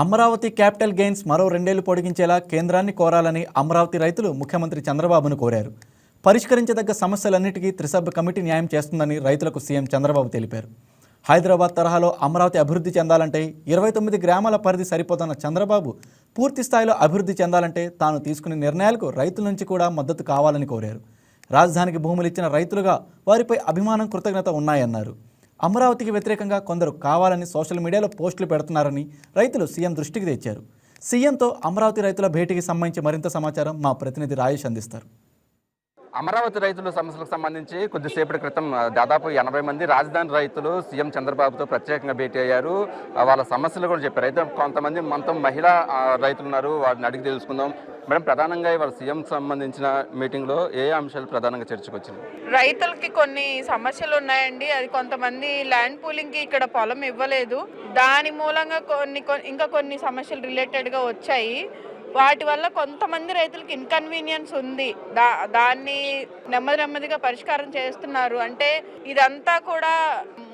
Amaravati capital gains మరో 2 ఏళ్లు పొడిగించేలా కేంద్రాన్ని కోరాలని అమరావతి రైతులు ముఖ్యమంత్రి చంద్రబాబును కోరారు. పరిష్కరించదగ్గ సమస్యలన్నిటికీ త్రిసభ్య కమిటీ న్యాయం చేస్తుందని రైతులకు సీఎం చంద్రబాబు తెలిపారు. హైదరాబాద్ తరహాలో అమరావతి అభివృద్ధి చెందాలంటే 29 గ్రామాల పరిధి సరిపోతున్న చంద్రబాబు పూర్తి స్థాయిలో అభివృద్ధి చెందాలంటే తాను తీసుకునే నిర్ణయాలకు రైతుల నుంచి కూడా మద్దతు కావాలని కోరారు. రాజధానికి భూములు ఇచ్చిన రైతులుగా వారిపై అభిమానం, కృతజ్ఞత ఉన్నాయన్నారు. అమరావతికి వ్యతిరేకంగా కొందరు కావాలని సోషల్ మీడియాలో పోస్టులు పెడుతున్నారని రైతులు సీఎం దృష్టికి తెచ్చారు. సీఎంతో అమరావతి రైతుల భేటీకి సంబంధించి మరింత సమాచారం మా ప్రతినిధి రాజేష్ అందిస్తారు. అమరావతి రైతుల సమస్యలకు సంబంధించి కొద్దిసేపటి క్రితం దాదాపు 80 మంది రాజధాని రైతులు సీఎం చంద్రబాబుతో ప్రత్యేకంగా భేటీ అయ్యారు. వాళ్ళ సమస్యలు కూడా చెప్పారు. అయితే కొంతమంది మనతో మహిళా రైతులు ఉన్నారు, వారిని అడిగి తెలుసుకుందాం. మేడం, ప్రధానంగా ఇవాళ సీఎం సంబంధించిన మీటింగ్లో ఏ అంశాలు ప్రధానంగా చర్చకు వచ్చింది? రైతులకి కొన్ని సమస్యలు ఉన్నాయండి. అది కొంతమంది ల్యాండ్ పూలింగ్కి ఇక్కడ పొలం ఇవ్వలేదు, దాని మూలంగా ఇంకా కొన్ని సమస్యలు రిలేటెడ్గా వచ్చాయి. వాటి వల్ల కొంతమంది రైతులకి ఇన్కన్వీనియన్స్ ఉంది. దాన్ని నెమ్మదిగా పరిష్కారం చేస్తున్నారు. అంటే ఇదంతా కూడా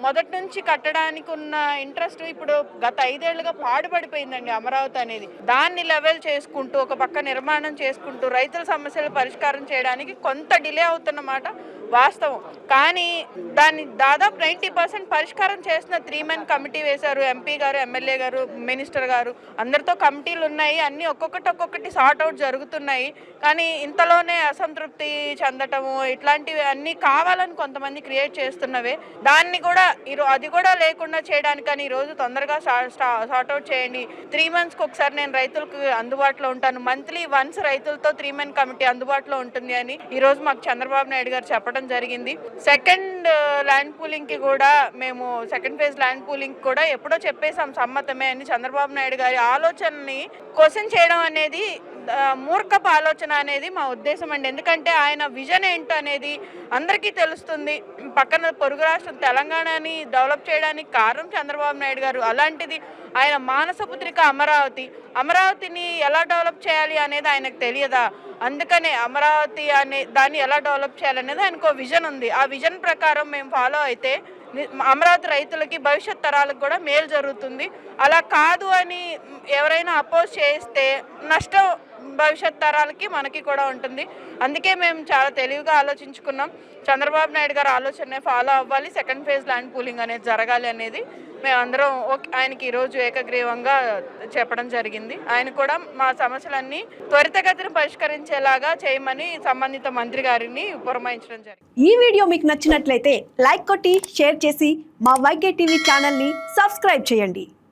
మొదటి నుంచి కట్టడానికి ఉన్న ఇంట్రెస్ట్ ఇప్పుడు గత 5 ఏళ్లుగా పాడుపడిపోయిందండి అమరావతి అనేది. దాన్ని లెవెల్ చేసుకుంటూ ఒక పక్క నిర్మాణం చేసుకుంటూ రైతుల సమస్యలు పరిష్కారం చేయడానికి కొంత డిలే అవుతున్నమాట వాస్తవం. కానీ దాన్ని దాదాపు 90% పరిష్కారం చేసిన 3 మెన్ కమిటీ వేశారు. ఎంపీ గారు, ఎమ్మెల్యే గారు, మినిస్టర్ గారు అందరితో కమిటీలు ఉన్నాయి. అన్నీ ఒక్కొక్కటి సార్ట్అవుట్ జరుగుతున్నాయి. కానీ ఇంతలోనే అసంతృప్తి చెందటము ఇట్లాంటివి అన్నీ కావాలని కొంతమంది క్రియేట్ చేస్తున్నవే. దాన్ని కూడా అది కూడా లేకుండా చేయడానికని ఈరోజు తొందరగా సార్ట్అవుట్ చేయండి. 3 మంత్స్కి ఒకసారి నేను రైతులకు అందుబాటులో ఉంటాను, మంత్లీ వన్స్ రైతులతో 3 మెన్ కమిటీ అందుబాటులో ఉంటుంది అని ఈరోజు మాకు చంద్రబాబు నాయుడు గారు చెప్పడం జరిగింది. సెకండ్ ల్యాండ్ పూలింగ్ కి కూడా మేము సెకండ్ ఫేజ్ ల్యాండ్ పూలింగ్ కూడా ఎప్పుడో చెప్పేసాం సమ్మతమే అని. చంద్రబాబు నాయుడు గారి ఆలోచనని క్వశ్చన్ చేయడం అనేది మూర్ఖపు ఆలోచన అనేది మా ఉద్దేశం అండి. ఎందుకంటే ఆయన విజన్ ఏంటో అనేది అందరికీ తెలుస్తుంది. పక్కన పొరుగు రాష్ట్రం తెలంగాణని డెవలప్ చేయడానికి కారణం చంద్రబాబు నాయుడు గారు. అలాంటిది ఆయన మానసపుత్రిక అమరావతిని ఎలా డెవలప్ చేయాలి అనేది ఆయనకు తెలియదా? అందుకనే అమరావతి అనే దాన్ని ఎలా డెవలప్ చేయాలనేది ఆయనకు విజన్ ఉంది. ఆ విజన్ ప్రకారం మేము ఫాలో అయితే అమరావతి రైతులకి భవిష్యత్ తరాలకు కూడా మేలు జరుగుతుంది. అలా కాదు అని ఎవరైనా అపోజ్ చేస్తే నష్టం భవిష్యత్ తరాలకి మనకి కూడా ఉంటుంది. అందుకే మేము చాలా తెలివిగా ఆలోచించుకున్నాం. చంద్రబాబు నాయుడు గారు ఆలోచనే ఫాలో అవ్వాలి, సెకండ్ ఫేజ్ ల్యాండ్ పూలింగ్ అనేది జరగాలి అనేది మేమందరం ఆయనకి ఈరోజు ఏకగ్రీవంగా చెప్పడం జరిగింది. ఆయన కూడా మా సమస్యలన్నీ త్వరితగతిన పరిష్కరించేలాగా చేయమని సంబంధిత మంత్రి గారిని పురమాయించడం జరిగింది. ఈ వీడియో మీకు నచ్చినట్లయితే లైక్ కొట్టి షేర్ చేసి మా వైకే టీవీ ఛానల్ని సబ్స్క్రైబ్ చేయండి.